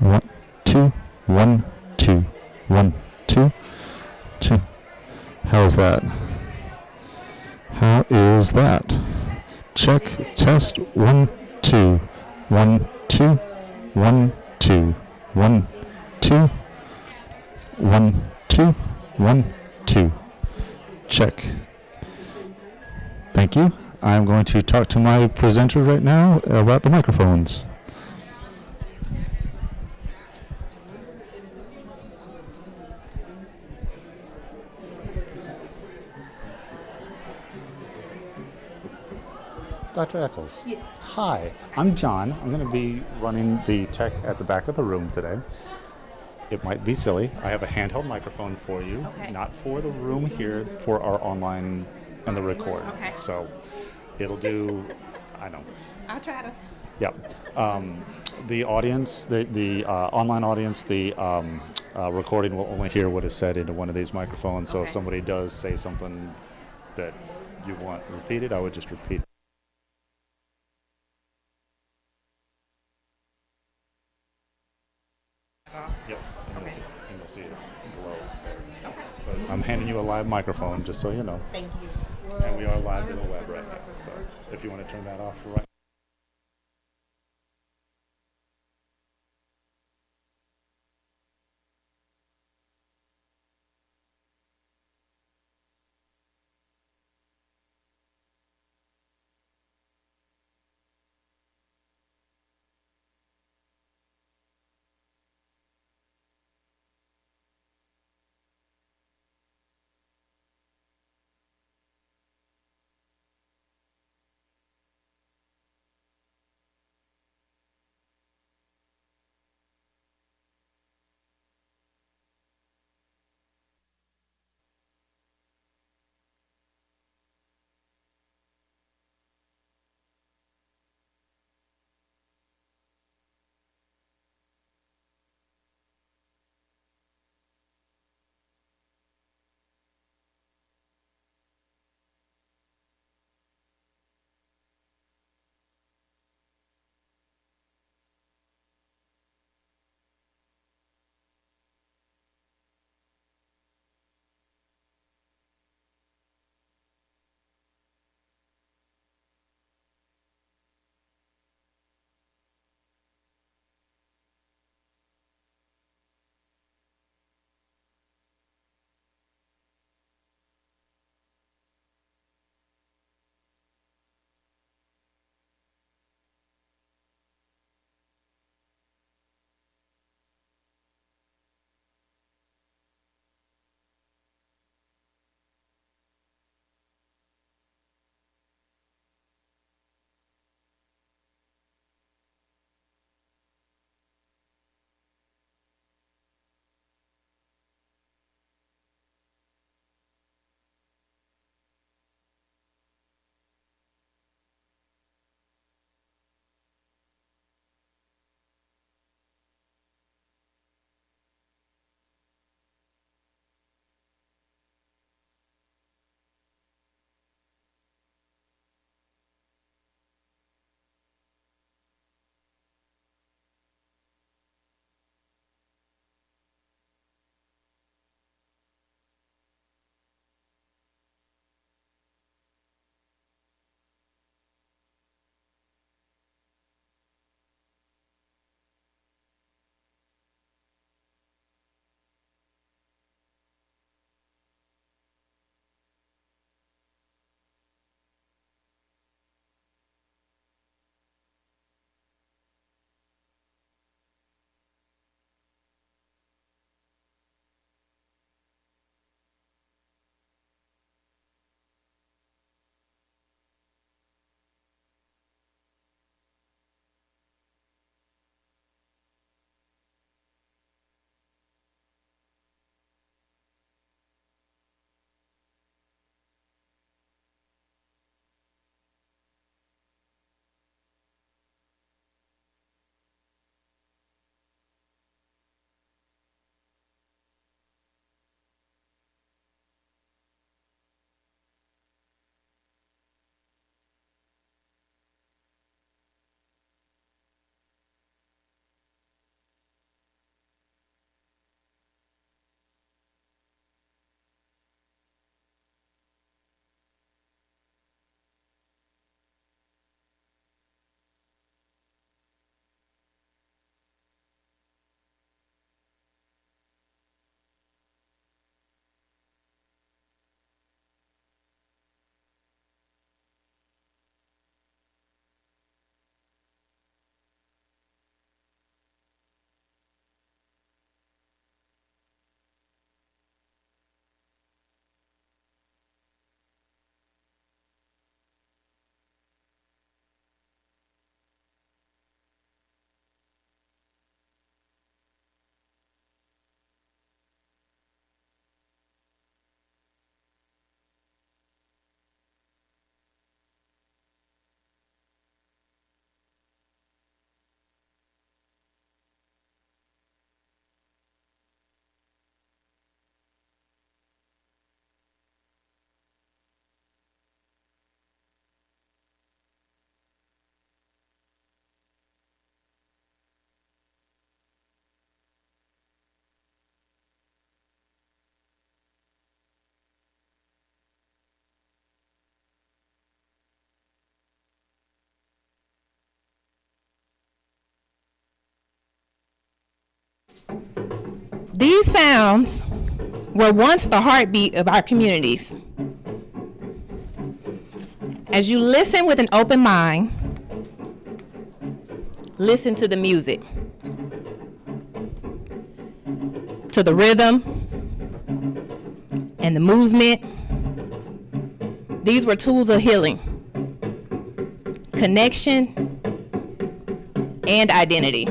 One, two, one, two, one, two, two. How's that? How is that? Check, test, one, two, one, two, one, two, one, two, one, two, one, two. Check. Thank you. I'm going to talk to my presenter right now about the microphones. Dr. Echols. Yes. Hi, I'm John. I'm going to be running the tech at the back of the room today. It might be silly. I have a handheld microphone for you, Okay. not for the room here, for our online and the record. Okay. So it'll do, I know. I'll try to. Yeah. The audience, the online audience, the recording will only hear what is said into one of these microphones. So if Okay. somebody does say something that you want repeated, I would just repeat. Yep. Okay. And you'll see it below there. So I'm handing you a live microphone, just so you know. Thank you. And we are live to the web right now. So if you want to turn that off right These sounds were once the heartbeat of our communities. As you listen with an open mind, listen to the music, to the rhythm and the movement. These were tools of healing, connection, and identity.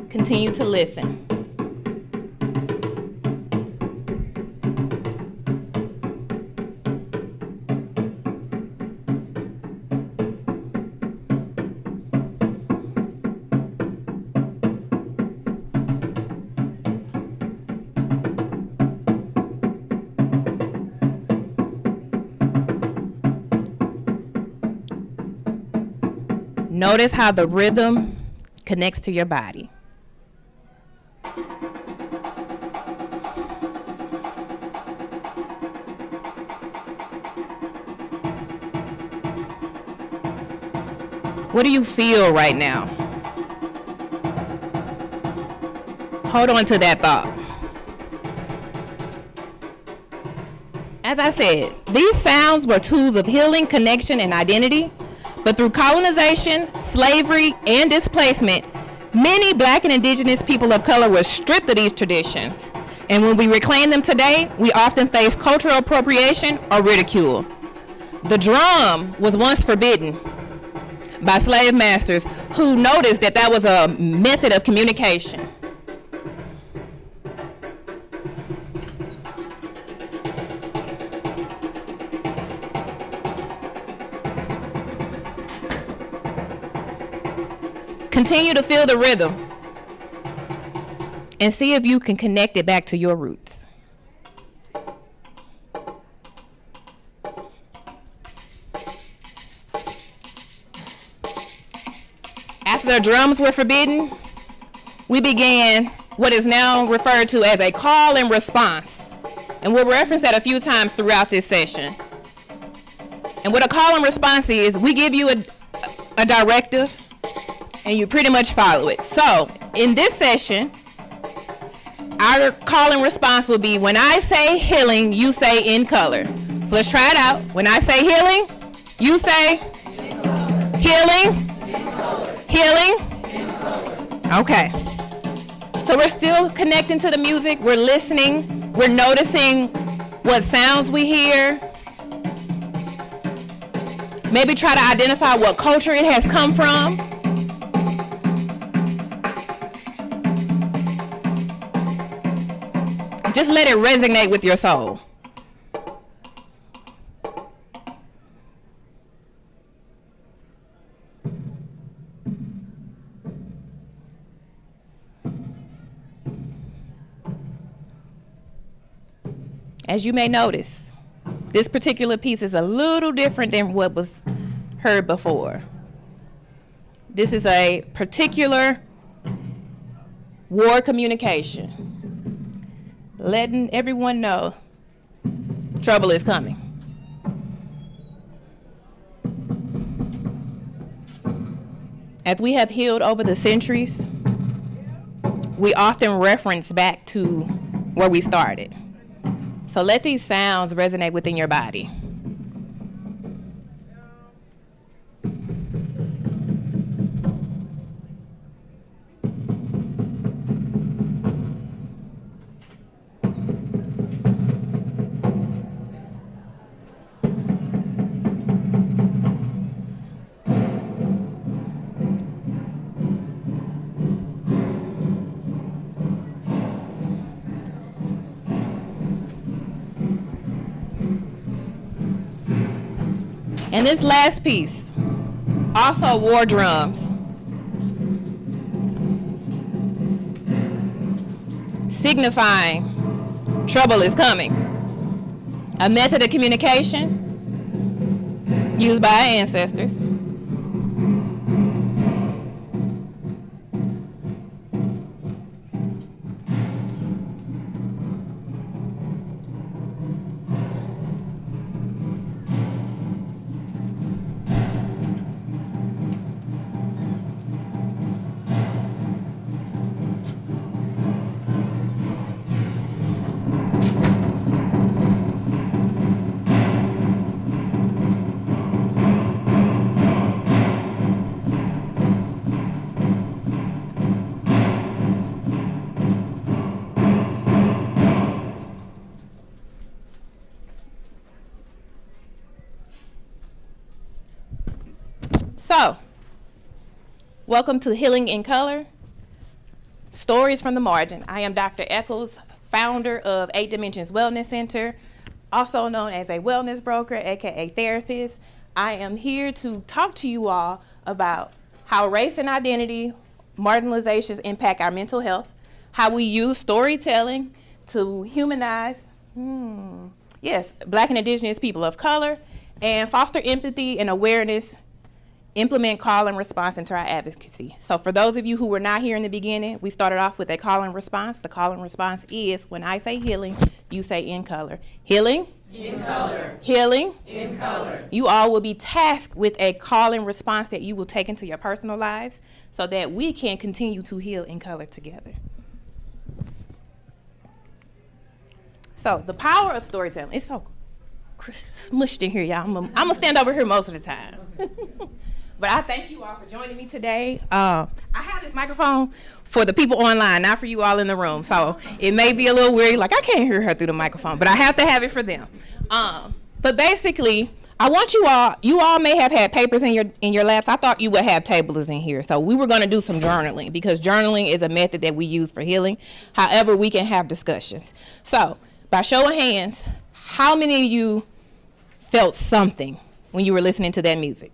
Continue to listen. Notice how the rhythm connects to your body. What do you feel right now? Hold on to that thought. As I said, these sounds were tools of healing, connection, and identity. But through colonization, slavery, and displacement, many Black and Indigenous people of color were stripped of these traditions. And when we reclaim them today, we often face cultural appropriation or ridicule. The drum was once forbidden by slave masters who noticed that that was a method of communication. Continue to feel the rhythm and see if you can connect it back to your roots. After the drums were forbidden, we began what is now referred to as a call and response. And we'll reference that a few times throughout this session. And what a call and response is, we give you a directive and you pretty much follow it. So in this session, our call and response will be, when I say healing, you say in color. So let's try it out. When I say healing, you say healing, healing. Okay. So we're still connecting to the music. We're listening. We're noticing what sounds we hear. Maybe try to identify what culture it has come from. Just let it resonate with your soul. As you may notice, this particular piece is a little different than what was heard before. This is a particular war communication, letting everyone know trouble is coming. As we have healed over the centuries, we often reference back to where we started. So let these sounds resonate within your body. And this last piece, also war drums, signifying trouble is coming. A method of communication used by our ancestors. So, welcome to Healing in Color, Stories from the Margin. I am Dr. Echols, founder of 8 Dimensions Wellness Center, also known as a wellness broker, aka therapist. I am here to talk to you all about how race and identity marginalizations impact our mental health, how we use storytelling to humanize, Black and Indigenous people of color, and foster empathy and awareness, implement call and response into our advocacy. So for those of you who were not here in the beginning, we started off with a call and response. The call and response is, when I say healing, you say in color. Healing? In color. Healing? In color. You all will be tasked with a call and response that you will take into your personal lives so that we can continue to heal in color together. So the power of storytelling. It's so smushed in here, y'all. I'm gonna stand over here most of the time. But I thank you all for joining me today. I have this microphone for the people online, not for you all in the room. So it may be a little weird, like I can't hear her through the microphone, but I have to have it for them. But basically, I want you all may have had papers in your laps. I thought you would have tables in here. So we were gonna do some journaling because journaling is a method that we use for healing. However, we can have discussions. So by show of hands, how many of you felt something when you were listening to that music?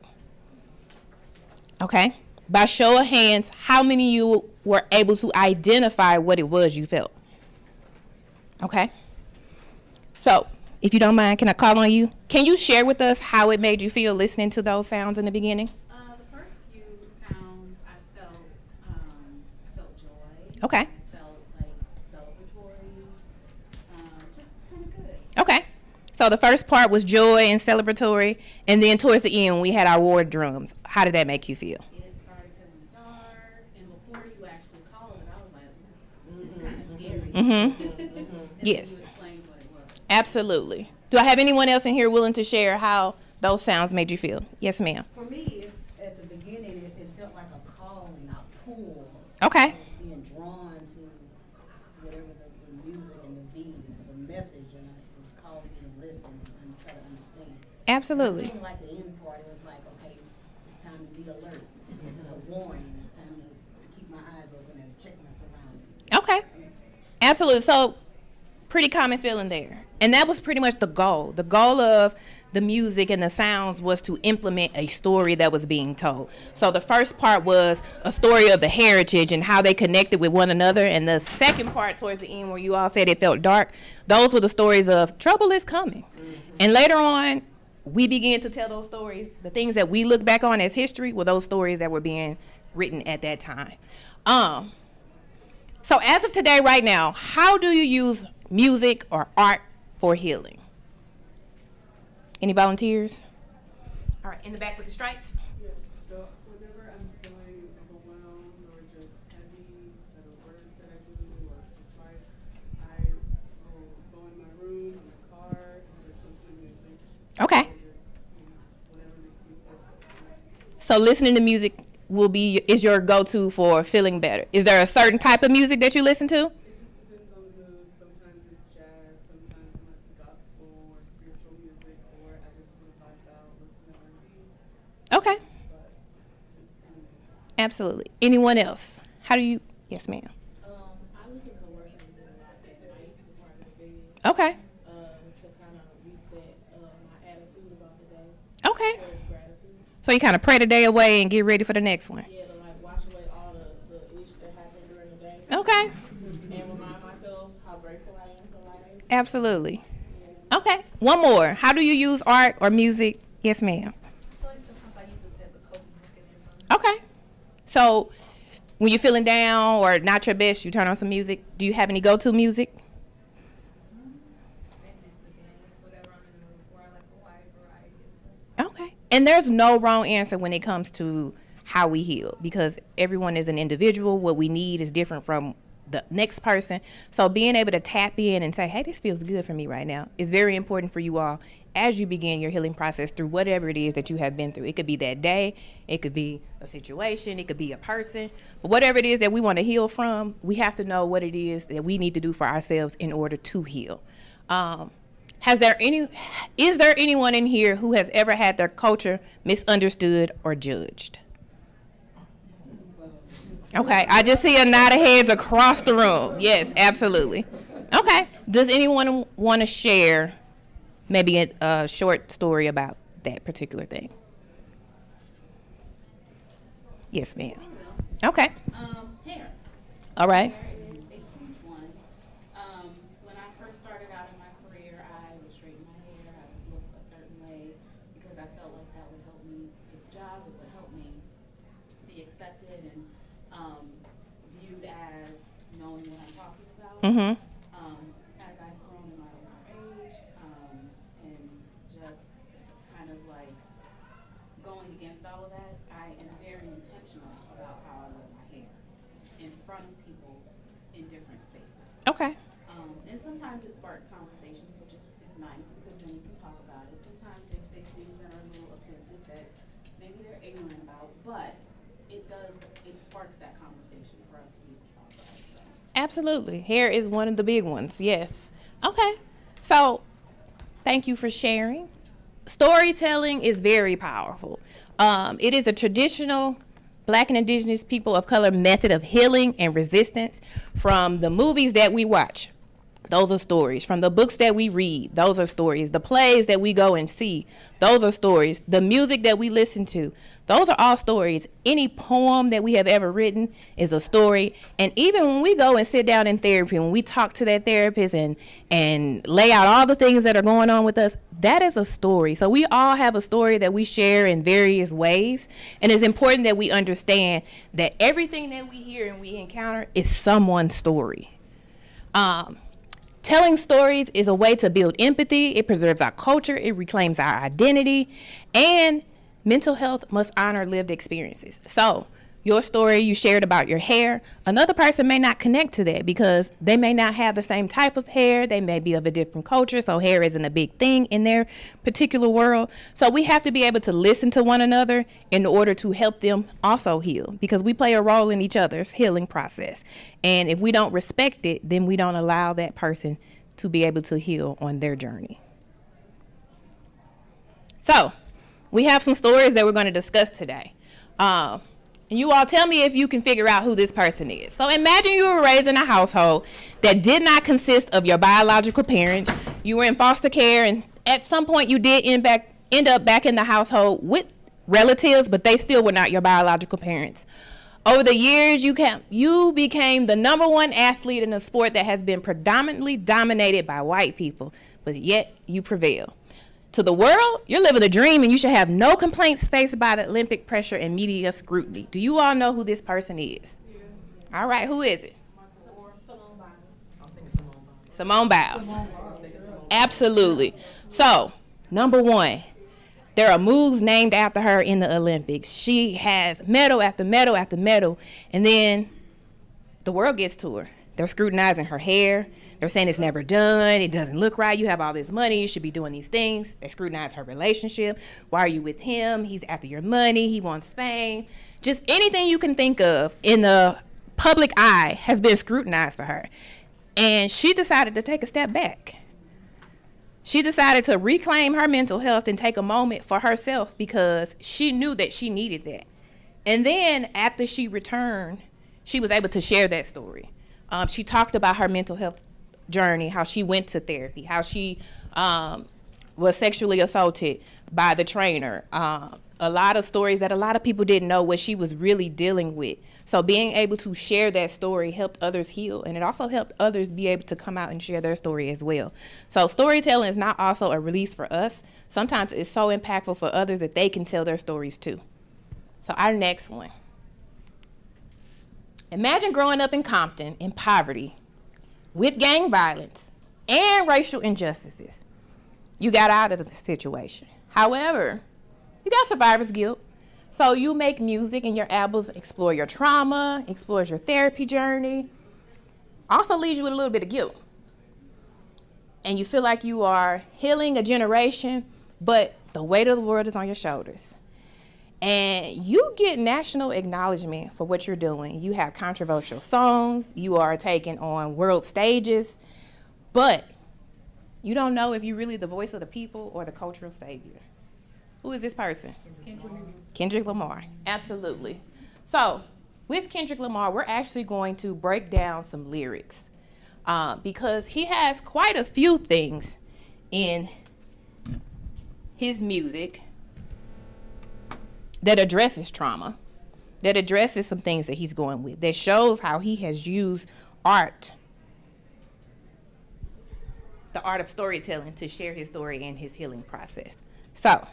Okay. By show of hands, how many of you were able to identify what it was you felt? Okay. So, if you don't mind, can I call on you? Can you share with us how it made you feel listening to those sounds in the beginning? The first few sounds, I felt joy. Okay. I felt like celebratory, just kind of good. Okay. So the first part was joy and celebratory, and then towards the end, we had our war drums. How did that make you feel? It started feeling dark, and before you actually called it, I was like, it's kind of scary. Yes. You explained what it was. Absolutely. Do I have anyone else in here willing to share how those sounds made you feel? Yes, ma'am. For me, at the beginning, it felt like a calling, a pull. Okay. I was being drawn to whatever the music and the beat, the message, and it was calling me to listen and try to understand. Absolutely. I didn't like the end part. It was like, okay, it's time to be alert. It's a warning. It's time to keep my eyes open and check my surroundings. Okay. Absolutely. So, pretty common feeling there. And that was pretty much the goal. The goal of the music and the sounds was to implement a story that was being told. So the first part was a story of the heritage and how they connected with one another. And the second part towards the end where you all said it felt dark, those were the stories of trouble is coming. And later on, we began to tell those stories. The things that we look back on as history were those stories that were being written at that time. So as of today, right now, how do you use music or art for healing? Any volunteers? All right, in the back with the stripes. Yes, so whenever I'm feeling overwhelmed or just heavy, that are words that I do or just like, I will go in my room, in my car, and just listen to music. Okay. And just, whatever makes me feel better. So listening to music is your go-to for feeling better. Is there a certain type of music that you listen to? It just depends on the mood. Sometimes it's jazz, sometimes it might be gospel or spiritual music, or I just want to vibe out, listen to R&B. Okay. But just kind of Absolutely. Anyone else? How do you? Yes, ma'am. I listen to worship music a lot at night before I go to bed, Okay. to kind of reset my attitude about the day. Okay. Or it's gratitude. So you kind of pray the day away and get ready for the next one. Yeah, to like wash away all the ish that happened during the day. Okay. And remind myself how grateful I am for life. Absolutely. Okay. One more. How do you use art or music? Yes, ma'am. So like sometimes I use it as a coping mechanism. Okay. So when you're feeling down or not your best, you turn on some music. Do you have any go-to music? Whatever I'm in the mood for, I like a wide variety of stuff. Okay. And there's no wrong answer when it comes to how we heal because everyone is an individual. What we need is different from the next person. So being able to tap in and say, hey, this feels good for me right now is very important for you all as you begin your healing process through whatever it is that you have been through. It could be that day, it could be a situation, it could be a person, but whatever it is that we want to heal from, we have to know what it is that we need to do for ourselves in order to heal. is there anyone in here who has ever had their culture misunderstood or judged? Okay, I just see a nod of heads across the room. Yes, absolutely. Okay, does anyone want to share maybe a short story about that particular thing? Yes, ma'am. Okay. Hair. All right. Hair is a huge one. When I first started out in my career, I would straighten my hair. I would look a certain way because I felt like that would help me get the job. It would help me be accepted and viewed as knowing what I'm talking about. Mm-hmm. As I've grown in my older age, and just kind of like going against all of that, I am very intentional about how I wear my hair in front of people in different spaces. Okay. And sometimes it sparked conversations, which is nice because then we can talk about it. Sometimes they say things that are a little offensive that maybe they're ignorant about, but it sparks that conversation for us to be able to talk about it. So. Absolutely. Hair is one of the big ones. Yes. Okay. So thank you for sharing. Storytelling is very powerful. It is a traditional Black and Indigenous people of color method of healing and resistance. From the movies that we watch, those are stories. From the books that we read, those are stories. The plays that we go and see, those are stories. The music that we listen to, those are all stories. Any poem that we have ever written is a story. And even when we go and sit down in therapy, when we talk to that therapist and lay out all the things that are going on with us, that is a story. So we all have a story that we share in various ways. And it's important that we understand that everything that we hear and we encounter is someone's story. Telling stories is a way to build empathy. It preserves our culture. It reclaims our identity. And mental health must honor lived experiences. So your story you shared about your hair, another person may not connect to that because they may not have the same type of hair. They may be of a different culture, so hair isn't a big thing in their particular world. So we have to be able to listen to one another in order to help them also heal, because we play a role in each other's healing process. And if we don't respect it, then we don't allow that person to be able to heal on their journey. So we have some stories that we're going to discuss today. And you all tell me if you can figure out who this person is. So imagine you were raised in a household that did not consist of your biological parents. You were in foster care, and at some point you did end up back in the household with relatives, but they still were not your biological parents. Over the years, you became the #1 athlete in a sport that has been predominantly dominated by white people, but yet you prevail. To the world, you're living a dream and you should have no complaints faced by the Olympic pressure and media scrutiny. Do you all know who this person is? Yeah. All right, who is it? Simone Biles. Absolutely. So, #1, there are moves named after her in the Olympics. She has medal after medal after medal, and then the world gets to her. They're scrutinizing her hair. They're saying it's never done. It doesn't look right. You have all this money. You should be doing these things. They scrutinize her relationship. Why are you with him? He's after your money. He wants fame. Just anything you can think of in the public eye has been scrutinized for her. And she decided to take a step back. She decided to reclaim her mental health and take a moment for herself because she knew that she needed that. And then after she returned, she was able to share that story. She talked about her mental health journey, how she went to therapy, how she was sexually assaulted by the trainer. A lot of stories that a lot of people didn't know what she was really dealing with. So being able to share that story helped others heal, and it also helped others be able to come out and share their story as well. So storytelling is not also a release for us. Sometimes it's so impactful for others that they can tell their stories too. So our next one. Imagine growing up in Compton in poverty with gang violence and racial injustices. You got out of the situation. However, you got survivor's guilt. So you make music and your albums explore your trauma, explores your therapy journey, also leaves you with a little bit of guilt. And you feel like you are healing a generation, but the weight of the world is on your shoulders. And you get national acknowledgement for what you're doing. You have controversial songs. You are taken on world stages. But You don't know if you're really the voice of the people or the cultural savior. Who is this person? Kendrick Lamar. Absolutely. So with Kendrick Lamar, we're actually going to break down some lyrics because he has quite a few things in his music that addresses trauma, that addresses some things that he's going with, that shows how he has used art, the art of storytelling, to share his story and his healing process. So,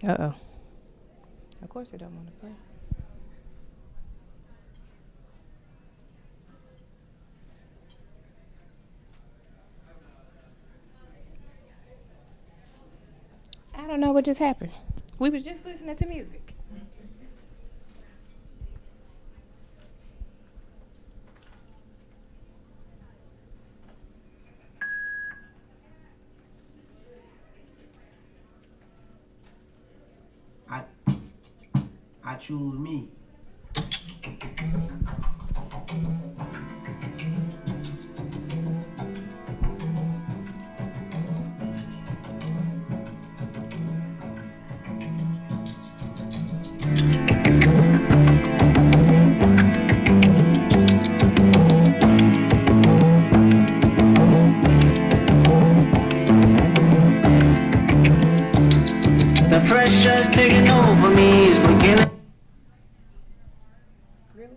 uh-oh. Of course I don't want to play. I don't know what just happened. We was just listening to music. I choose me. The pressure's taking over me, it's beginning. Really?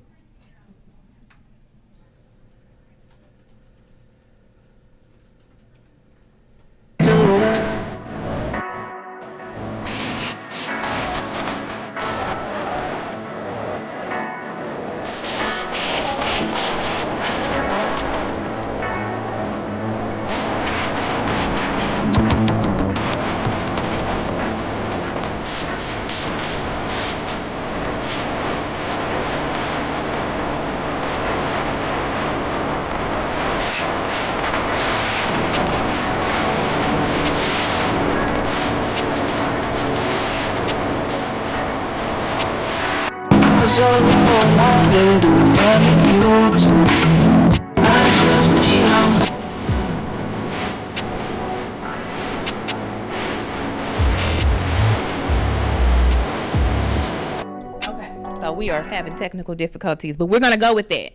Okay, so we are having technical difficulties, but we're gonna go with that.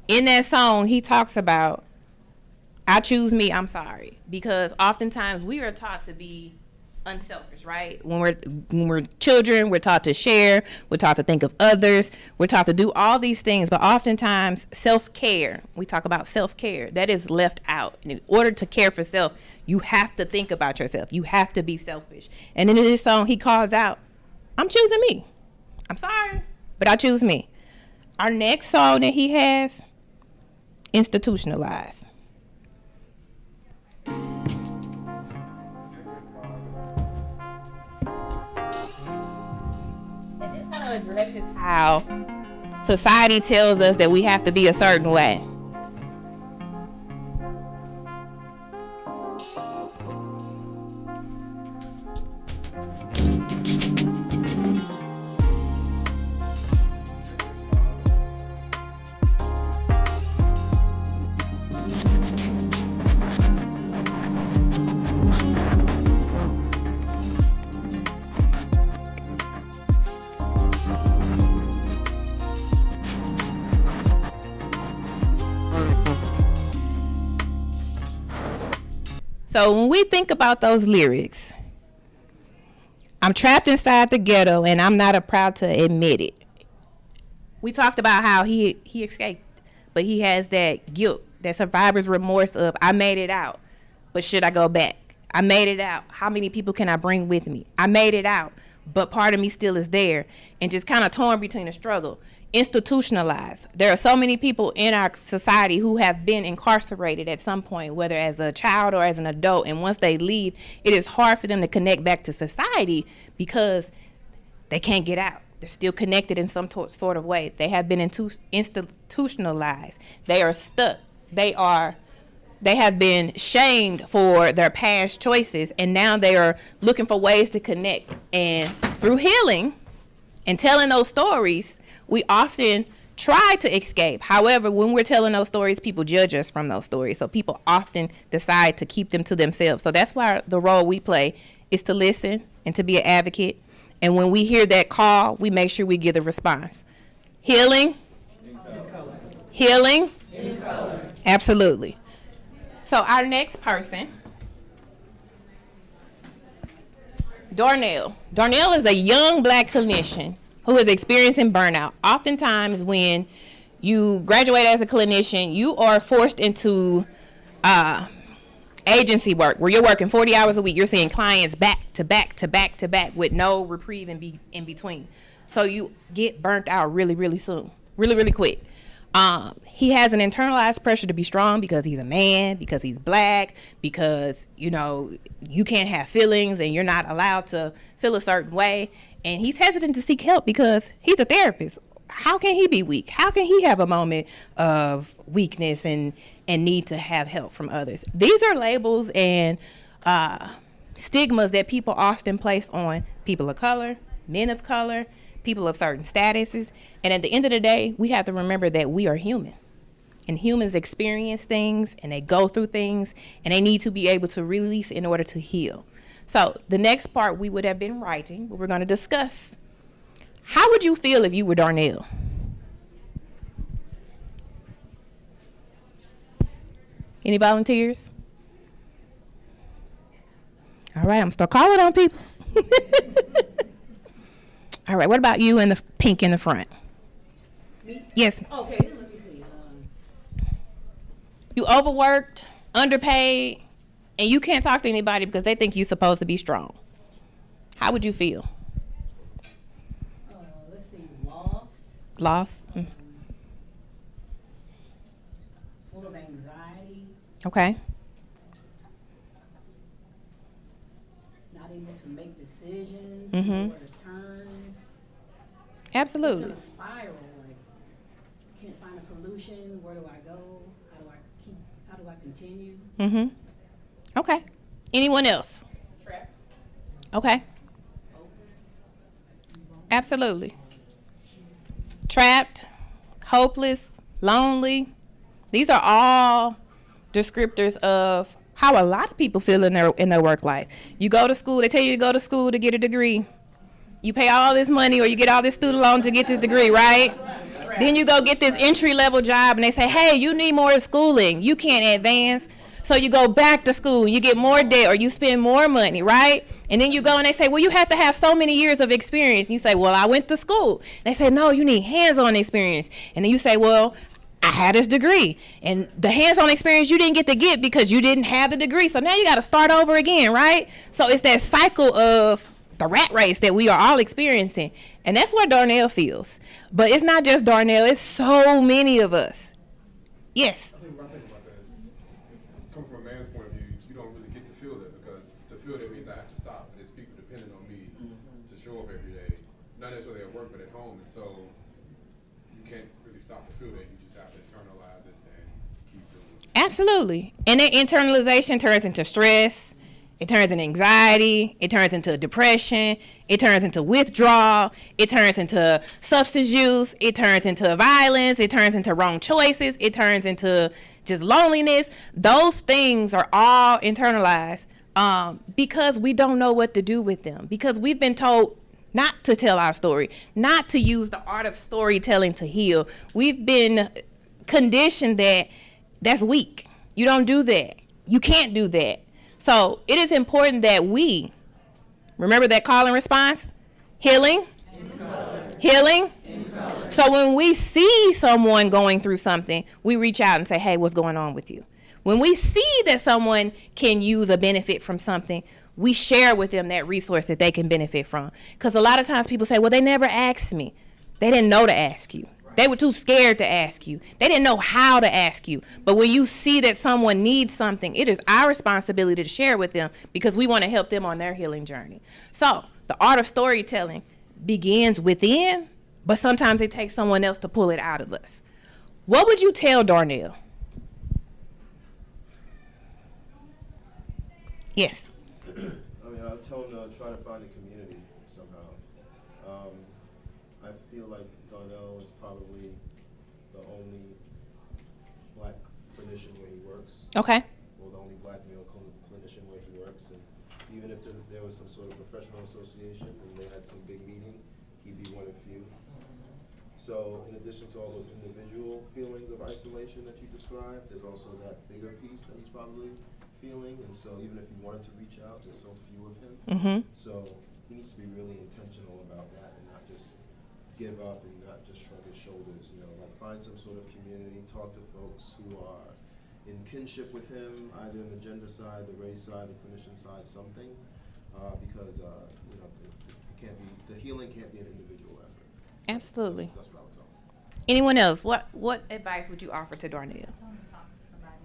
In that song, he talks about, I choose me, I'm sorry. Because oftentimes we are taught to be unselfish, right? When we're children, we're taught to share, we're taught to think of others, we're taught to do all these things, but oftentimes self-care, we talk about self-care, that is left out. And in order to care for self, you have to think about yourself. You have to be selfish. And in this song, he calls out, I'm choosing me. I'm sorry, but I choose me. Our next song that he has, Institutionalized. And this kind of addresses how society tells us that we have to be a certain way. So when we think about those lyrics, I'm trapped inside the ghetto and I'm not proud to admit it. We talked about how he escaped, but he has that guilt, that survivor's remorse of, I made it out, but should I go back? I made it out. How many people can I bring with me? I made it out, but part of me still is there, and just kind of torn between the struggle. Institutionalized. There are so many people in our society who have been incarcerated at some point, whether as a child or as an adult, and once they leave, it is hard for them to connect back to society because they can't get out. They're still connected in some sort of way. They have been institutionalized. They are stuck. They are They have been shamed for their past choices, and now they are looking for ways to connect. And through healing and telling those stories, we often try to escape. However, when we're telling those stories, people judge us from those stories. So people often decide to keep them to themselves. So that's why the role we play is to listen and to be an advocate. And when we hear that call, we make sure we give the response. Healing. Healing. Absolutely. So our next person, Darnell. Darnell is a young black clinician who is experiencing burnout. Oftentimes when you graduate as a clinician, you are forced into agency work where you're working 40 hours a week. You're seeing clients back to back to back to back with no reprieve in between. So you get burnt out really, really soon, really, really quick. He has an internalized pressure to be strong because he's a man, because he's black, because, you know, you can't have feelings and you're not allowed to feel a certain way. And he's hesitant to seek help because he's a therapist. How can he be weak? How can he have a moment of weakness and need to have help from others? These are labels and stigmas that people often place on people of color, men of color, people of certain statuses. And at the end of the day, we have to remember that we are human. And humans experience things and they go through things and they need to be able to release in order to heal. So the next part we would have been writing, but we're going to discuss. How would you feel if you were Darnell? Any volunteers? All right, I'm going to start calling on people. All right, what about you in the pink in the front? Me? Yes. Okay, let me see. You overworked, underpaid, and you can't talk to anybody because they think you're supposed to be strong. How would you feel? Let's see, lost. Lost? Mm. Full of anxiety. Okay. Not able to make decisions. Mhm. Where to turn. Absolutely. It's in a spiral. Like, can't find a solution. Where do I go? How do I continue? Mm-hmm. Okay. Anyone else? Trapped. Okay. Absolutely. Trapped, hopeless, lonely. These are all descriptors of how a lot of people feel in their work life. You go to school, they tell you to go to school to get a degree. You pay all this money or you get all this student loan to get this degree, right? Then you go get this entry-level job and they say, hey, you need more schooling. You can't advance. So you go back to school, you get more debt or you spend more money, right? And then you go and they say, well, you have to have so many years of experience. And you say, well, I went to school. They say, no, you need hands-on experience. And then you say, well, I had this degree. And the hands-on experience you didn't get to get because you didn't have the degree. So now you got to start over again, right? So it's that cycle of the rat race that we are all experiencing. And that's where Darnell feels. But it's not just Darnell, it's so many of us. Yes. I think about that, come from a man's point of view, you don't really get to feel that because to feel that means I have to stop. And it's people depending on me to show up every day, not necessarily at work, but at home. And so you can't really stop to feel that. You just have to internalize it and keep doing it. Absolutely. And that internalization turns into stress. It turns into anxiety. It turns into depression. It turns into withdrawal. It turns into substance use. It turns into violence. It turns into wrong choices. It turns into just loneliness. Those things are all internalized because we don't know what to do with them. Because we've been told not to tell our story, not to use the art of storytelling to heal. We've been conditioned that that's weak. You don't do that. You can't do that. So it is important that we remember that call and response, healing, healing. So when we see someone going through something, we reach out and say, hey, what's going on with you? When we see that someone can use a benefit from something, we share with them that resource that they can benefit from. Because a lot of times people say, well, they never asked me. They didn't know to ask you. They were too scared to ask you. They didn't know how to ask you. But when you see that someone needs something, it is our responsibility to share with them because we want to help them on their healing journey. So the art of storytelling begins within, but sometimes it takes someone else to pull it out of us. What would you tell Darnell? Yes. I mean, I tell them to try to find a community somehow. I feel like Darnell is probably the only black clinician where he works. Okay. Or the only black male clinician where he works. And even if there was some sort of professional association and they had some big meeting, he'd be one of few. So in addition to all those individual feelings of isolation that you described, there's also that bigger piece that he's probably feeling. And so even if he wanted to reach out, there's so few of him. Mm-hmm. So he needs to be really intentional about that and not just give up and not just shrug his shoulders, you know, like find some sort of community, talk to folks who are in kinship with him, either on the gender side, the race side, the clinician side, something, because, you know, it can't be, the healing can't be an individual effort. Absolutely. That's what I was talking about. Anyone else? What advice would you offer to Darnell? Tell him to talk to somebody.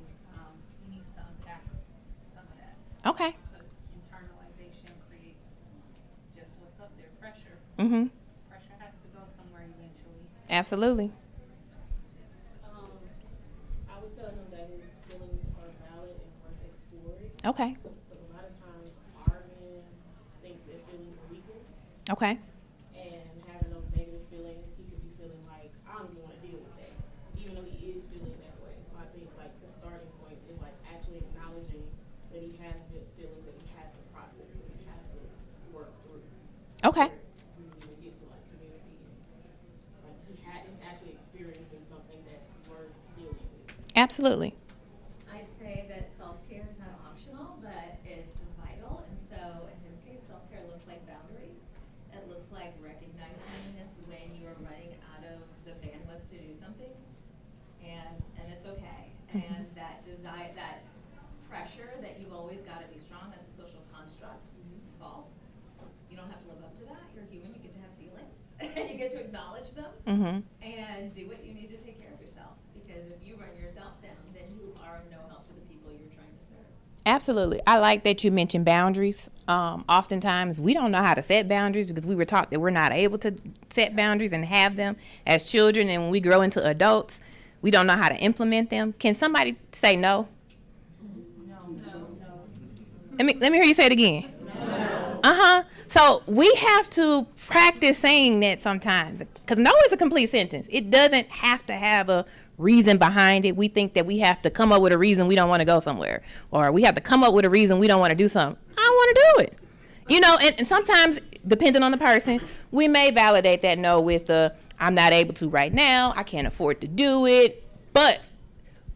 He needs to unpack some of that. Okay. Because internalization creates just what's up there, pressure. Mm-hmm. Pressure has to go somewhere eventually. Absolutely. I would tell him that his feelings are valid and worth exploring. Okay. Because a lot of times our men think their feelings are weakness, Okay. and having those negative feelings, he could be feeling like, I don't even want to deal with that, even though he is feeling that way. So I think like the starting point is like actually acknowledging that he has feelings that he has to process and he has to work through. Okay. We need to get to like community and like he's actually experiencing something that's worth dealing with. Absolutely. I'd say that self-care is not optional, but it's vital. And so in his case, self-care looks like boundaries. It looks like recognizing when you are running out of the bandwidth to do something, and it's okay. And that desire, that pressure that you've always got to be strong, that's a social construct. It's false. You don't have to live up to that. You're human. You get to have feelings. You get to acknowledge them. Mm-hmm. And do what you need to take care of yourself. Because if you run yourself down, then you are no help to the people you're trying to serve. Absolutely. I like that you mentioned boundaries. Oftentimes we don't know how to set boundaries because we were taught that we're not able to set boundaries and have them as children. And when we grow into adults, we don't know how to implement them. Can somebody say no? No. Let me hear you say it again. Uh-huh. So we have to practice saying that sometimes, because no is a complete sentence. It doesn't have to have a reason behind it. We think that we have to come up with a reason we don't want to go somewhere, or we have to come up with a reason we don't want to do something. I don't want to do it. You know, and sometimes, depending on the person, we may validate that no with the, I'm not able to right now, I can't afford to do it, but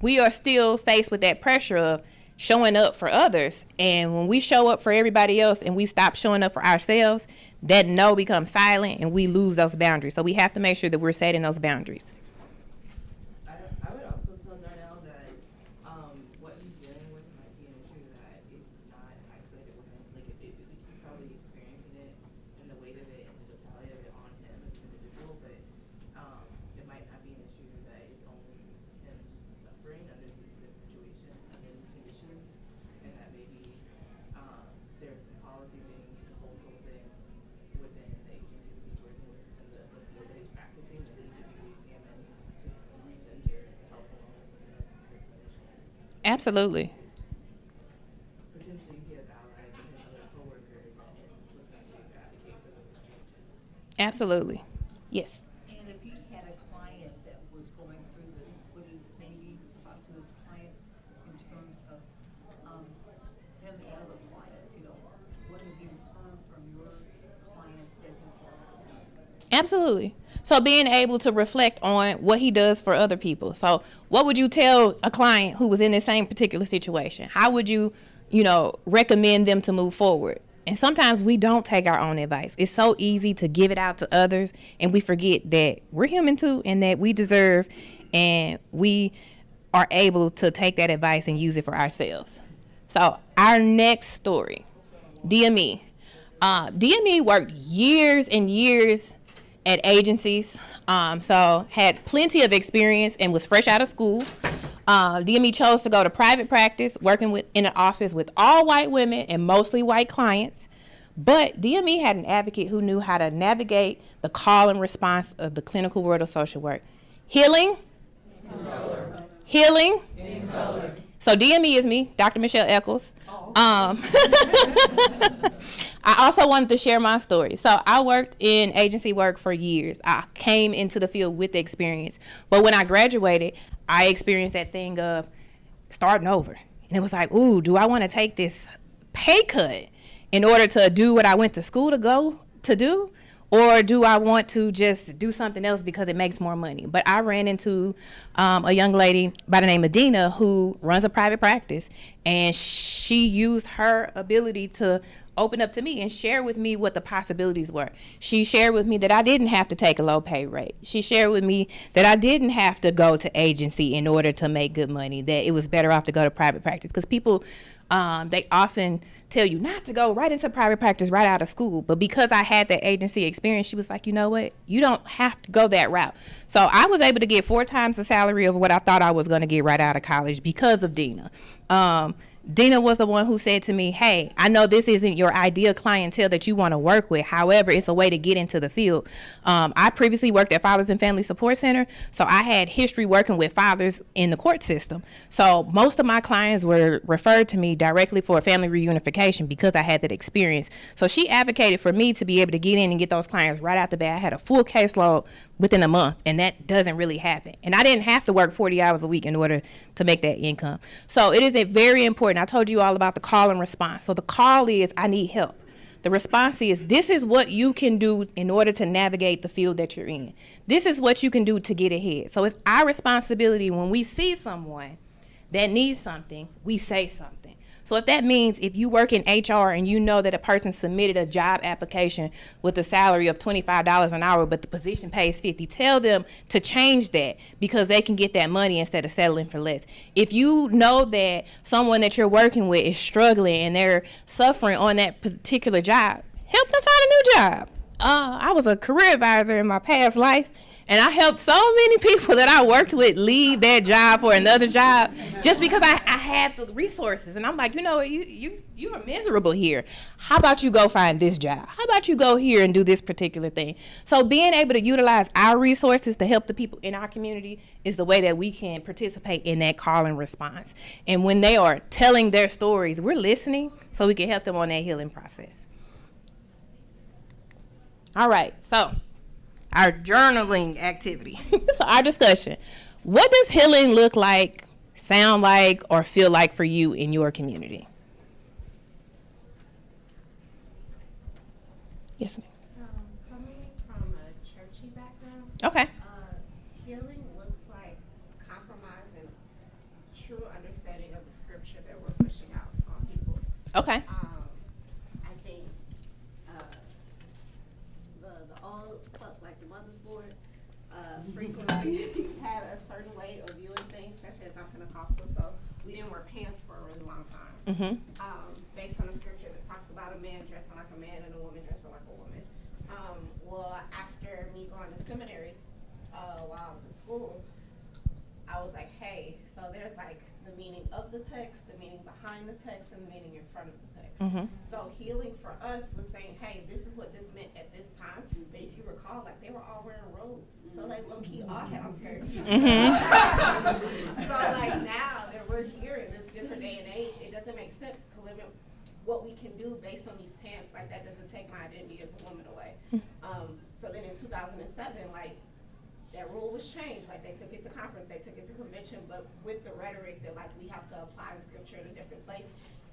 we are still faced with that pressure of showing up for others. And when we show up for everybody else and we stop showing up for ourselves, that no becomes silent and we lose those boundaries. So we have to make sure that we're setting those boundaries. I would also tell Darnell that what he's dealing with might be an issue that it's not isolated with him. Like he's probably experiencing it and the weight of it and the totality of it on him as an individual, but it might not be an issue that it's only him suffering under this situation, under these conditions, and that maybe there's some policy things and cultural things within the agency that he's working with and the field that he's practicing that need to be re-examined, just recenter health and wellness of the clinician. Absolutely. Potentially give allies and his other coworkers and potentially advocate for those changes. Absolutely. Yes. And if he had a client that was going through this, would he maybe talk to his client in terms of him as a client, you know? What have you heard from your clients that you've worked with? Absolutely. So being able to reflect on what he does for other people. So what would you tell a client who was in the same particular situation? How would you, recommend them to move forward? And sometimes we don't take our own advice. It's so easy to give it out to others, and we forget that we're human too, and that we deserve, and we are able to take that advice and use it for ourselves. So our next story, DME. DME worked years and years at agencies, so had plenty of experience and was fresh out of school. DME chose to go to private practice, working in an office with all white women and mostly white clients. But DME had an advocate who knew how to navigate the call and response of the clinical world of social work. Healing, healing, So DME is me, Dr. Michelle Echols. Oh. I also wanted to share my story. So I worked in agency work for years. I came into the field with the experience. But when I graduated, I experienced that thing of starting over. And it was like, ooh, do I want to take this pay cut in order to do what I went to school to do? Or do I want to just do something else because it makes more money? But I ran into a young lady by the name of Dina who runs a private practice. And she used her ability to open up to me and share with me what the possibilities were. She shared with me that I didn't have to take a low pay rate. She shared with me that I didn't have to go to agency in order to make good money, that it was better off to go to private practice. Because people, they often tell you not to go right into private practice right out of school. But because I had that agency experience, she was like, you know what? You don't have to go that route. So I was able to get 4 times the salary of what I thought I was going to get right out of college because of Dina. Dina was the one who said to me, hey, I know this isn't your ideal clientele that you want to work with. However, it's a way to get into the field. I previously worked at Fathers and Family Support Center, so I had history working with fathers in the court system. So most of my clients were referred to me directly for family reunification because I had that experience. So she advocated for me to be able to get in and get those clients right out the bat. I had a full caseload within a month, and that doesn't really happen. And I didn't have to work 40 hours a week in order to make that income. So it is very important. I told you all about the call and response. So the call is, I need help. The response is, this is what you can do in order to navigate the field that you're in. This is what you can do to get ahead. So it's our responsibility when we see someone that needs something, we say something. So if that means if you work in HR and you know that a person submitted a job application with a salary of $25 an hour, but the position pays $50, tell them to change that because they can get that money instead of settling for less. If you know that someone that you're working with is struggling and they're suffering on that particular job, help them find a new job. I was a career advisor in my past life, and I helped so many people that I worked with leave that job for another job just because I had the resources. And I'm like, you know, you are miserable here. How about you go find this job? How about you go here and do this particular thing? So being able to utilize our resources to help the people in our community is the way that we can participate in that call and response. And when they are telling their stories, we're listening so we can help them on that healing process. All right, so our journaling activity. So our discussion. What does healing look like, sound like, or feel like for you in your community? Yes, ma'am. Coming from a churchy background, Okay. healing looks like compromise and true understanding of the scripture that we're pushing out on people. Okay. I think the old like the mother's board frequently had a certain way of viewing things, such as I'm Pentecostal, so we didn't wear pants for a really long time. Mm-hmm. Based on a scripture that talks about a man dressing like a man and a woman dressing like a woman. Well, after me going to seminary while I was in school, I was like, hey, so there's like the meaning of the text, the meaning behind the text, and the meaning in front of the text. Mm-hmm. So healing for us was saying, hey, this is what this meant at this time. But if you recall, like they were all wearing robes, so like low key all had on skirts. Mm-hmm. So like now that we're here in this different day and age, it doesn't make sense to limit what we can do based on these pants. Like that doesn't take my identity as a woman away. So then in 2007, like that rule was changed. Like they took it to conference, they took it to convention, but with the rhetoric that like we have to apply the scripture in a different place.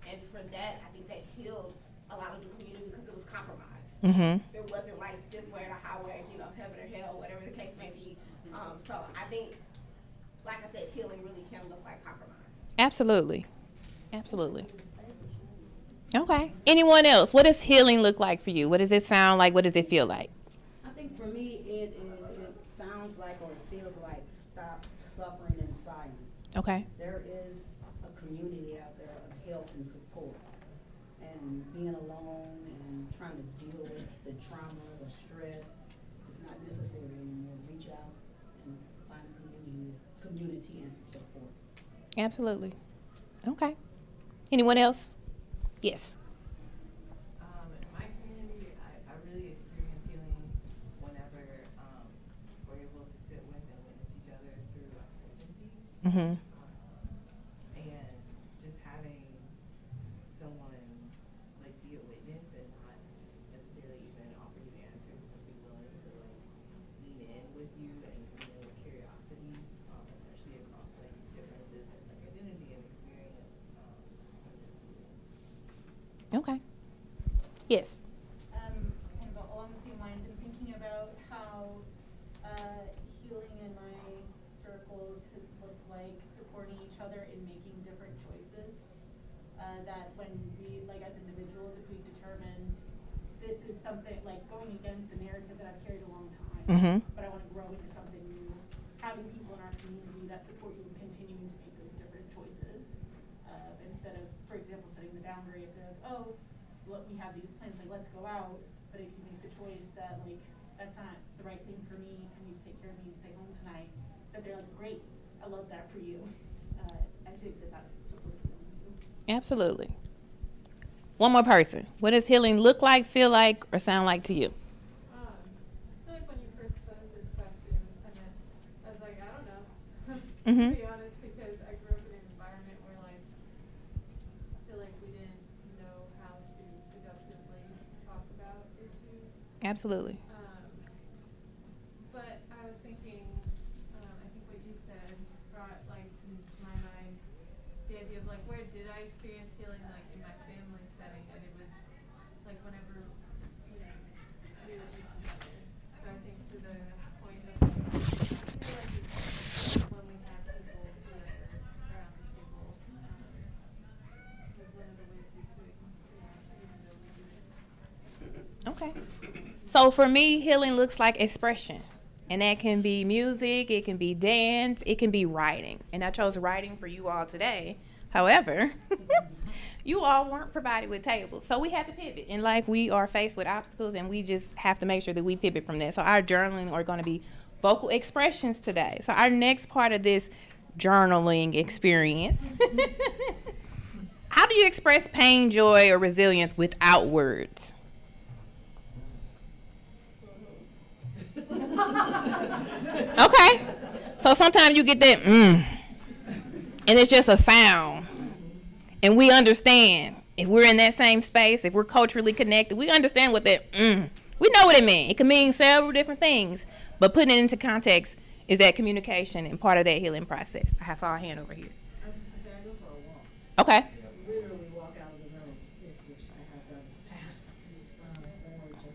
And for that, I think that healed a lot of the community because it was compromised. Mm-hmm. It wasn't like this way or the highway, you know, heaven or hell, whatever the case may be. So I think, like I said, healing really can look like compromise. Absolutely. Absolutely. Okay. Anyone else? What does healing look like for you? What does it sound like? What does it feel like? I think for me, it sounds like or it feels like stop suffering in silence. Okay. There is a community out there of help and support. And being alone and trying to deal with the traumas or stress is not necessary anymore. Reach out and find community and support. Absolutely. Okay. Anyone else? Yes. In my community, I really experience healing whenever we're able to sit with and witness each other through uncertainty. Mm-hmm. And Yes. Kind of along the same lines, and thinking about how healing in my circles has looked like supporting each other in making different choices. That when we, like as individuals, if we determined this is something like going against the narrative that I've carried a long time, but I want to grow into something new, having people in our community that support you in continuing to make those different choices, instead of, for example, setting the boundary of the, oh, look, we have these plans, like let's go out, but if you make the choice that like that's not the right thing for me and you take care of me and stay home tonight, that they're like, great, I love that for you. I think that that's supportive of them too. Absolutely. One more person. What does healing look like, feel like, or sound like to you? I feel like when you first posed this question, it was kind of, I was like, I don't know, to be honest, because I grew up in an environment where like, I feel like we didn't know how to productively talk about issues. Absolutely. But I was thinking, I think what you said brought like to my mind the idea of like, where did I experience healing like in my family setting? And it was like whenever, you know, we would be together. So I think to the point of, I feel like it's when we have people together around the table, was one of the ways we could, you know, even though we didn't. Okay. So for me, healing looks like expression. And that can be music, it can be dance, it can be writing. And I chose writing for you all today. However, you all weren't provided with tables. So we had to pivot. In life, we are faced with obstacles, and we just have to make sure that we pivot from that. So our journaling are going to be vocal expressions today. So our next part of this journaling experience, how do you express pain, joy, or resilience without words? Okay. So sometimes you get that and it's just a sound. And we understand if we're in that same space, if we're culturally connected, we understand what that we know what it means. It can mean several different things, but putting it into context is that communication and part of that healing process. I saw a hand over here. I was just saying, I go for a walk. Okay. Literally walk out of the room, which I have done in the past, or just,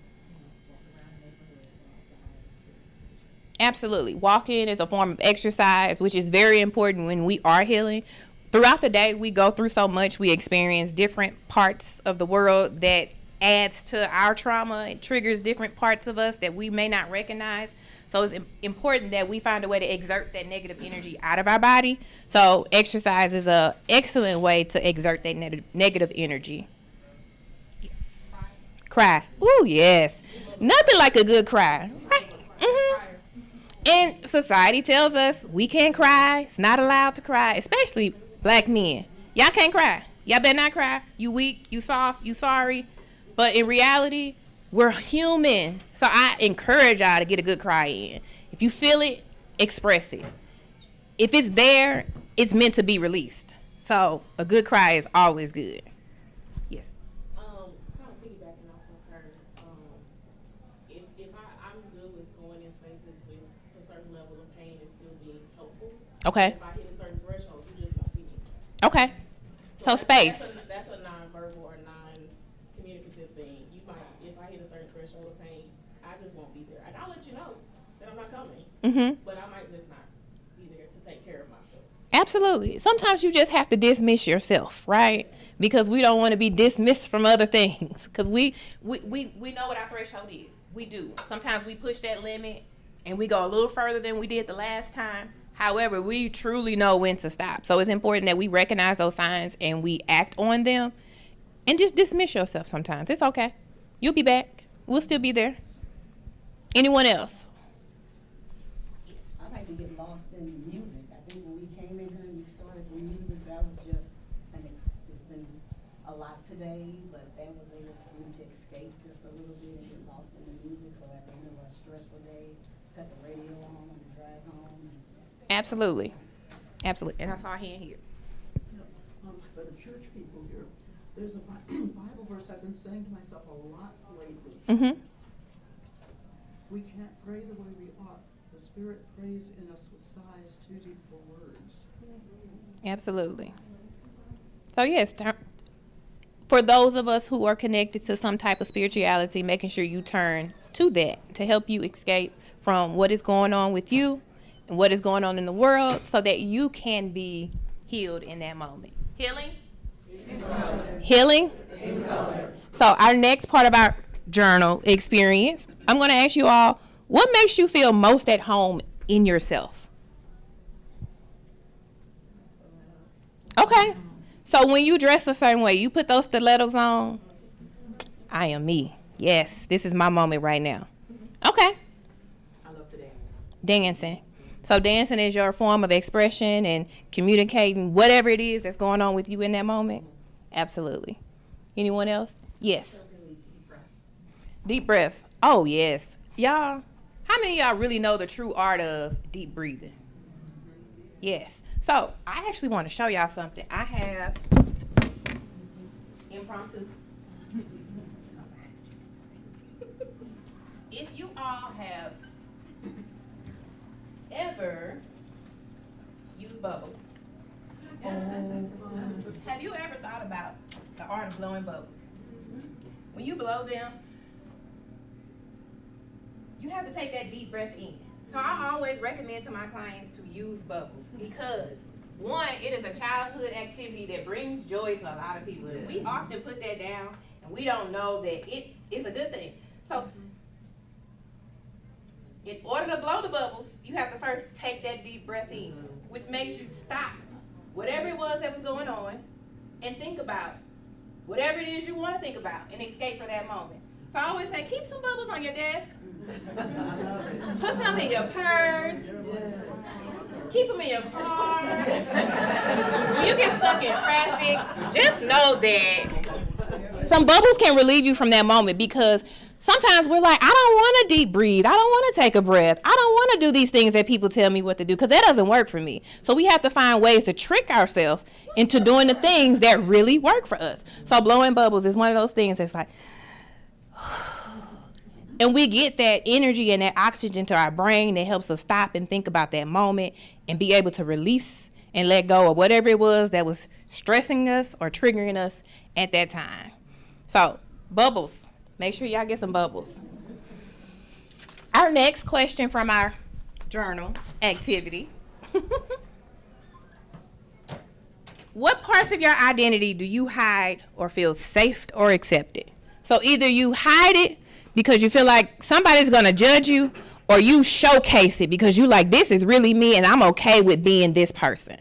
walk around the neighborhood or outside experience. Absolutely. Walking is a form of exercise, which is very important when we are healing. Throughout the day, we go through so much. We experience different parts of the world that adds to our trauma. It triggers different parts of us that we may not recognize. So it's important that we find a way to exert that negative energy out of our body. So exercise is an excellent way to exert that negative energy. Yes. Cry. Ooh, yes. Nothing like a good cry. Right? And society tells us we can't cry. It's not allowed to cry, especially black men. Y'all can't cry. Y'all better not cry. You weak, you soft, you sorry. But in reality, we're human. So I encourage y'all to get a good cry in. If you feel it, express it. If it's there, it's meant to be released. So a good cry is always good. Yes. Kind of piggybacking off of her, if I'm good with going in spaces with a certain level of pain and still being helpful. Okay. If I hit a certain threshold, you just won't see me. Okay. So space. That's a non-verbal or non-communicative thing. You might, if I hit a certain threshold of pain, I just won't be there. And I'll let you know that I'm not coming. But I might just not be there to take care of myself. Absolutely. Sometimes you just have to dismiss yourself, right? Because we don't want to be dismissed from other things. Because we know what our threshold is. We do. Sometimes we push that limit and we go a little further than we did the last time. However, we truly know when to stop. So it's important that we recognize those signs and we act on them. And just dismiss yourself sometimes. It's okay. You'll be back. We'll still be there. Anyone else? I like to get lost in music. I think when we came in here and we started with music, that was just it's been a lot today, but that was able for me to escape just a little bit and get lost in the music. So at the end of a stressful day, cut the radio on and drive home. Absolutely. Absolutely. And I saw a hand here. For the church people here, there's a Bible verse I've been saying to myself a lot lately. We can't pray the way we ought. The Spirit prays in us with sighs too deep for words. Absolutely. So yes, for those of us who are connected to some type of spirituality, making sure you turn to that to help you escape from what is going on with you and what is going on in the world so that you can be healed in that moment. Healing? Healing? So our next part of our journal experience, I'm going to ask you all, what makes you feel most at home in yourself? Okay. So when you dress a certain way, you put those stilettos on, I am me. Yes, this is my moment right now. Okay. I love to dance. Dancing. So dancing is your form of expression and communicating whatever it is that's going on with you in that moment? Absolutely. Anyone else? Yes. Deep breaths. Oh, yes. Y'all, how many of y'all really know the true art of deep breathing? Yes. So I actually want to show y'all something. I have impromptu. If you all have ever used bubbles, have you ever thought about the art of blowing bubbles? When you blow them, you have to take that deep breath in. So I always recommend to my clients to use bubbles because, one, it is a childhood activity that brings joy to a lot of people. Yes. We often put that down and we don't know that it is a good thing. So in order to blow the bubbles, you have to first take that deep breath in, which makes you stop whatever it was that was going on and think about whatever it is you want to think about and escape for that moment. So I always say, keep some bubbles on your desk. Put some in your purse. Keep them in your car. When you get stuck in traffic, just know that some bubbles can relieve you from that moment because sometimes we're like, I don't want to deep breathe. I don't want to take a breath. I don't want to do these things that people tell me what to do because that doesn't work for me. So we have to find ways to trick ourselves into doing the things that really work for us. So blowing bubbles is one of those things that's like, and we get that energy and that oxygen to our brain that helps us stop and think about that moment and be able to release and let go of whatever it was that was stressing us or triggering us at that time. So bubbles. Make sure y'all get some bubbles. Our next question from our journal activity. What parts of your identity do you hide or feel safe or accepted? So either you hide it because you feel like somebody's going to judge you, or you showcase it because you like, this is really me and I'm okay with being this person.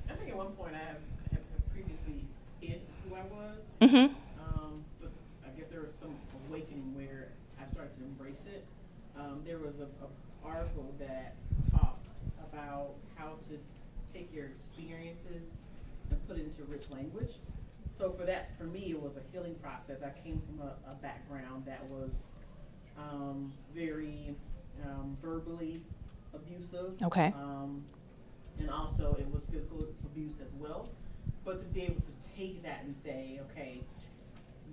I think at one point I have previously hid who I was. Mm-hmm. But I guess there was some awakening where I started to embrace it. There was an article that talked about how to take your experiences and put it into rich language. So for me, it was a healing process. I came from a background that was very verbally abusive. Okay. And also it was physical abuse as well. But to be able to take that and say, okay,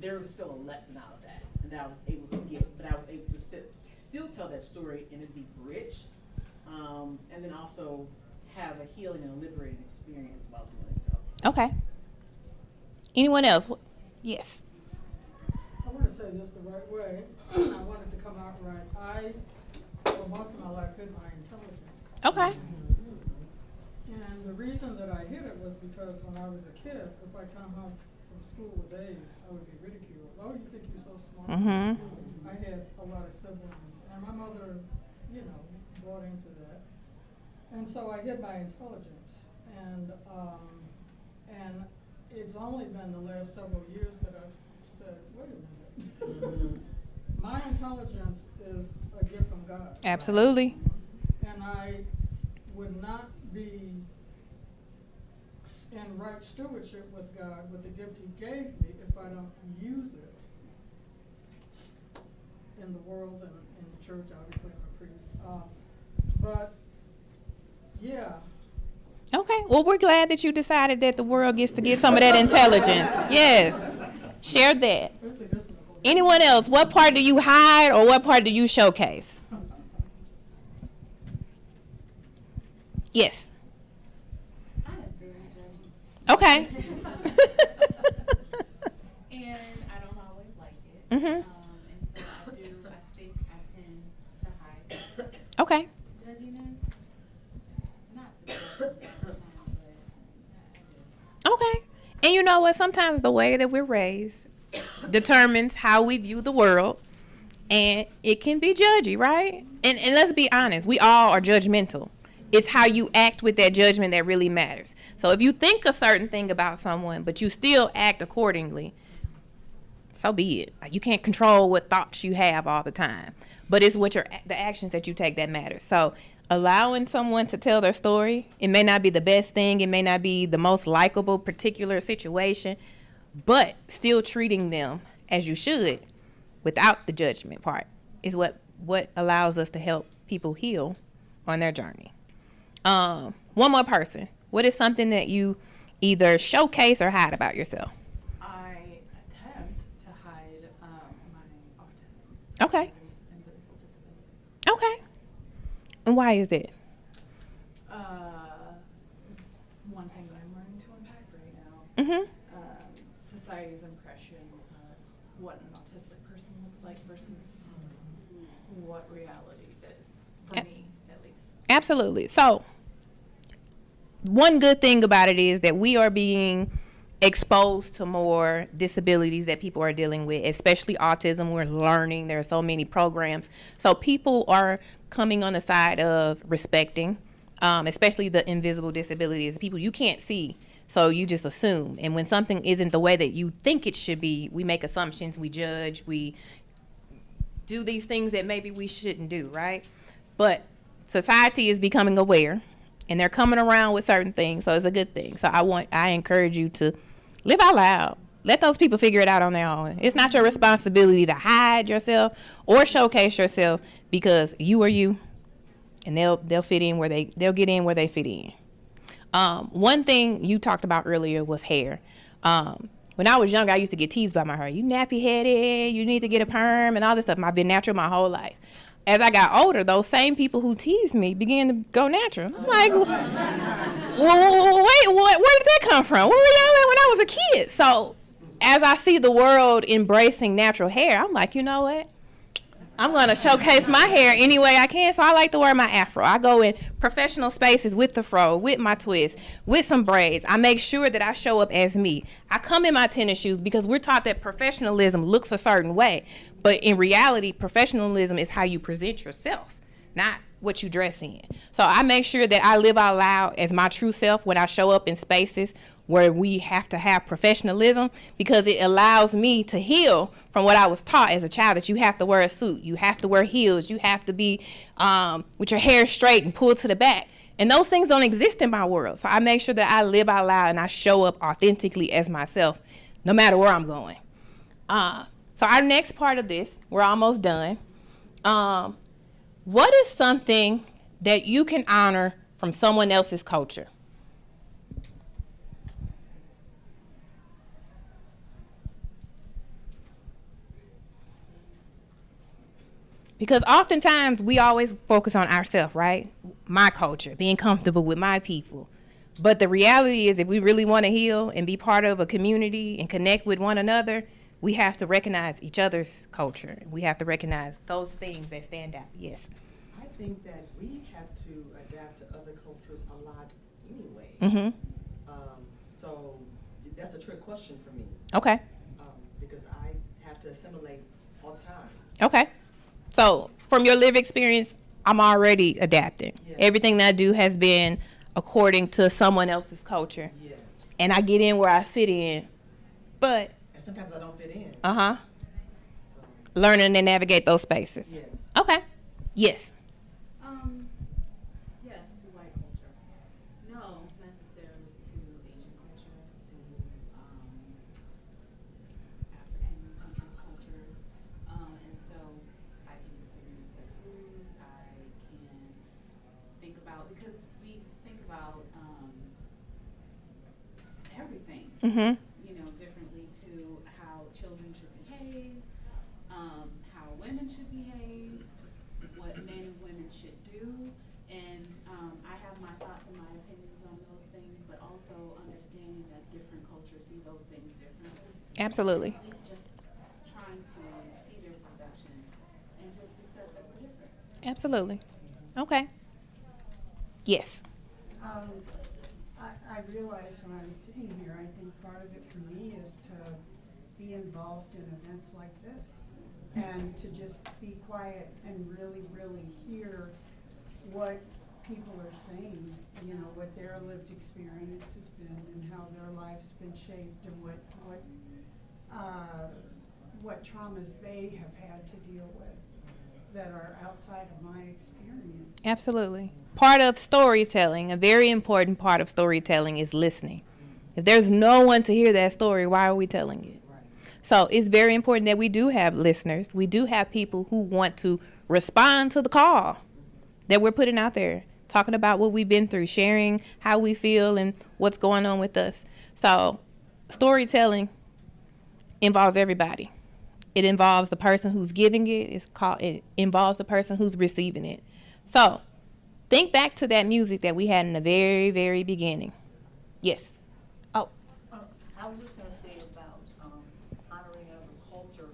there was still a lesson out of that, and that I was able to get, but I was able to still tell that story and it be rich, and then also have a healing and a liberating experience while doing so. Okay. Anyone else? Yes. I want to say this the right way. I want it to come out right. I, for most of my life, hid my intelligence. Okay. And the reason that I hid it was because when I was a kid, if I come home from school with A's, I would be ridiculed. Oh, you think you're so smart? Mm-hmm. I had a lot of siblings, and my mother, bought into that. And so I hid my intelligence. And it's only been the last several years that I've said, wait a minute. My intelligence is a gift from God. Absolutely. And I would not be in right stewardship with God, with the gift He gave me, if I don't use it in the world and in the church. Obviously, I'm a priest. But, yeah. Okay. Well, we're glad that you decided that the world gets to get some of that intelligence. Yes. Share that. Anyone else? What part do you hide or what part do you showcase? Yes. I am very judgy. Okay. And so I think I tend to hide Okay. judginess. Not successfully all the time, but I do. Okay. And you know what? Sometimes the way that we're raised determines how we view the world. And it can be judgy, right? And let's be honest, we all are judgmental. It's how you act with that judgment that really matters. So if you think a certain thing about someone, but you still act accordingly, so be it. You can't control what thoughts you have all the time. But it's what the actions that you take that matter. So allowing someone to tell their story, it may not be the best thing. It may not be the most likable particular situation, but still treating them as you should without the judgment part is what allows us to help people heal on their journey. One more person. What is something that you either showcase or hide about yourself? I attempt to hide my autism. Okay. And physical disability. Okay. And why is that? One thing that I'm learning to unpack right now. Society's impression of what an autistic person looks like versus what reality is, for me at least. Absolutely. So one good thing about it is that we are being exposed to more disabilities that people are dealing with, especially autism. We're learning. There are so many programs. So people are coming on the side of respecting, especially the invisible disabilities, people you can't see. So you just assume. And when something isn't the way that you think it should be, we make assumptions, we judge, we do these things that maybe we shouldn't do, right? But society is becoming aware, and they're coming around with certain things, so it's a good thing. So I encourage you to live out loud. Let those people figure it out on their own. It's not your responsibility to hide yourself or showcase yourself, because you are you, and they'll get in where they fit in. One thing you talked about earlier was hair. When I was younger, I used to get teased by my hair. You nappy headed, you need to get a perm and all this stuff. I've been natural my whole life. As I got older, those same people who teased me began to go natural. I'm like, well, wait, where did that come from? Where were y'all at when I was a kid? So as I see the world embracing natural hair, I'm like, you know what? I'm going to showcase my hair any way I can. So I like to wear my afro. I go in professional spaces with the fro, with my twist, with some braids. I make sure that I show up as me. I come in my tennis shoes because we're taught that professionalism looks a certain way. But in reality, professionalism is how you present yourself, not what you dress in. So I make sure that I live out loud as my true self when I show up in spaces where we have to have professionalism, because it allows me to heal from what I was taught as a child, that you have to wear a suit, you have to wear heels, you have to be with your hair straight and pulled to the back. And those things don't exist in my world. So I make sure that I live out loud and I show up authentically as myself, no matter where I'm going. So our next part of this, we're almost done. What is something that you can honor from someone else's culture? Because oftentimes we always focus on ourselves, right? My culture, being comfortable with my people. But the reality is, if we really want to heal and be part of a community and connect with one another, we have to recognize each other's culture. We have to recognize those things that stand out. Yes. I think that we have to adapt to other cultures a lot anyway. Mm-hmm. So that's a trick question for me. Okay. Because I have to assimilate all the time. Okay. So from your lived experience, I'm already adapting. Yes. Everything that I do has been according to someone else's culture. Yes. And I get in where I fit in. But and sometimes I don't fit in. Uh-huh. So. Learning to navigate those spaces. Yes. Okay. Yes. Yes, to white culture. No, necessarily to Asian culture, to African country cultures. And so I can experience their foods. I can think about, because we think about everything. Mm-hmm. Differently to how children should behave, how women should behave, what men and women should do, and I have my thoughts and my opinions on those things, but also understanding that different cultures see those things differently. Absolutely. At least just trying to Absolutely. Okay. Yes. I realized when I was sitting here, I think part of it for me is to be involved in events like this and to just be quiet and really, really hear what people are saying, you know, what their lived experience has been and how their life's been shaped and what traumas they have had to deal with that are outside of my experience. Absolutely. Part of storytelling, a very important part of storytelling, is listening. If there's no one to hear that story, why are we telling it? So it's very important that we do have listeners. We do have people who want to respond to the call that we're putting out there, talking about what we've been through, sharing how we feel and what's going on with us. So storytelling involves everybody. It involves the person who's giving it. It involves the person who's receiving it. So think back to that music that we had in the very, very beginning. Yes. Oh. I was just going to say about honoring another culture.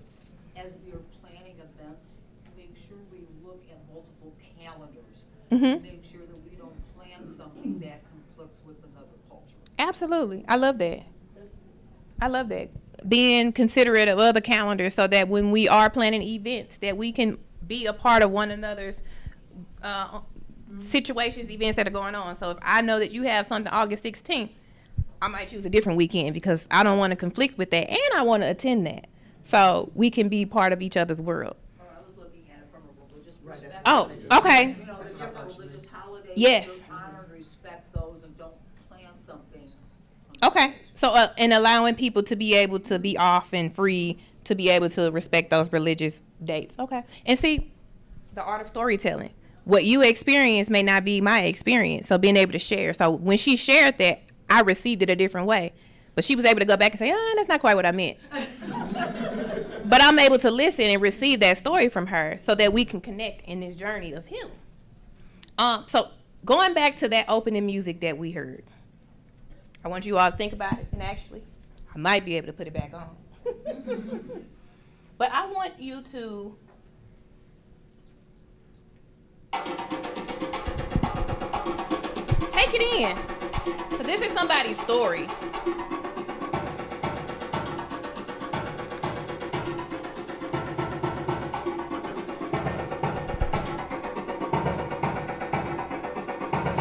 As we are planning events, make sure we look at multiple calendars. Mm-hmm. Make sure that we don't plan something that conflicts with another culture. Absolutely. I love that. Being considerate of other calendars so that when we are planning events that we can be a part of one another's situations, events that are going on. So if I know that you have something August 16th, I might choose a different weekend because I don't want to conflict with that and I want to attend that. So we can be part of each other's world. I was looking at it from a religious perspective. Oh, okay. You know, the different religious holidays. Yes. Just honor and respect those and don't plan something. Okay. So, and allowing people to be able to be off and free to be able to respect those religious dates. Okay. And see, the art of storytelling. What you experience may not be my experience. So being able to share. So when she shared that, I received it a different way. But she was able to go back and say, that's not quite what I meant. But I'm able to listen and receive that story from her so that we can connect in this journey of healing. So going back to that opening music that we heard. I want you all to think about it, and actually, I might be able to put it back on. But I want you to take it in, because this is somebody's story.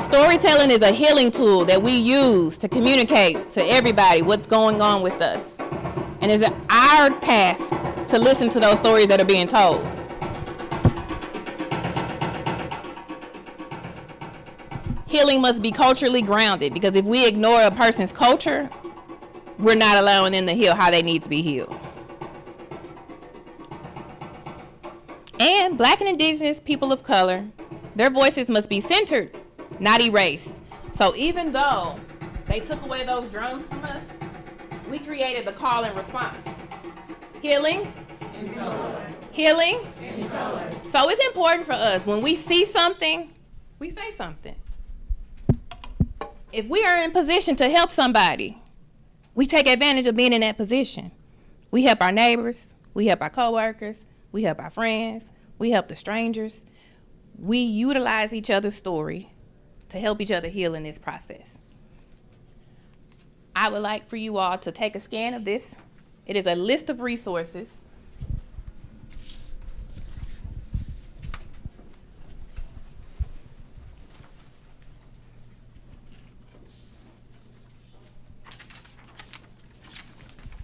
Storytelling is a healing tool that we use to communicate to everybody what's going on with us. And it's our task to listen to those stories that are being told. Healing must be culturally grounded, because if we ignore a person's culture, we're not allowing them to heal how they need to be healed. And Black and Indigenous people of color, their voices must be centered, not erased. So even though they took away those drums from us, we created the call and response. Healing. In color. Healing. In color. So it's important for us, when we see something, we say something. If we are in position to help somebody, we take advantage of being in that position. We help our neighbors, we help our coworkers, we help our friends, we help the strangers. We utilize each other's story to help each other heal in this process. I would like for you all to take a scan of this. It is a list of resources.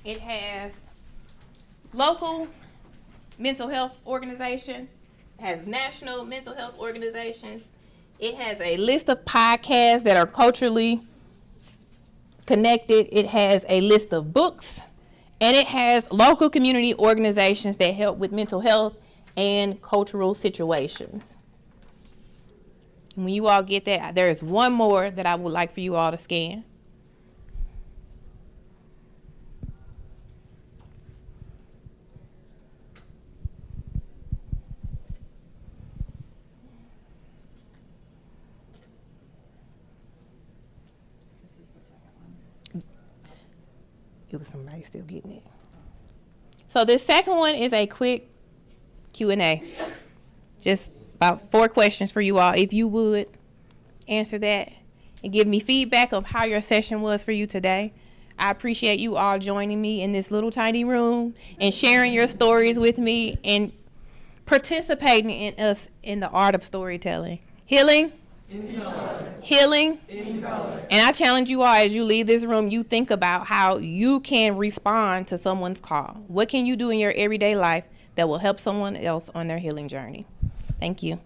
It has local mental health organizations, it has national mental health organizations. It has a list of podcasts that are culturally connected. It has a list of books, and it has local community organizations that help with mental health and cultural situations. When you all get that, there is one more that I would like for you all to scan. It was somebody still getting it. So this second one is a quick Q&A. Just About 4 questions for you all. If you would answer that and give me feedback of how your session was for you today. I appreciate you all joining me in this little tiny room and sharing your stories with me and participating in us in the art of storytelling. Healing? In color. Healing? In color. And I challenge you all, as you leave this room, you think about how you can respond to someone's call. What can you do in your everyday life that will help someone else on their healing journey? Thank you.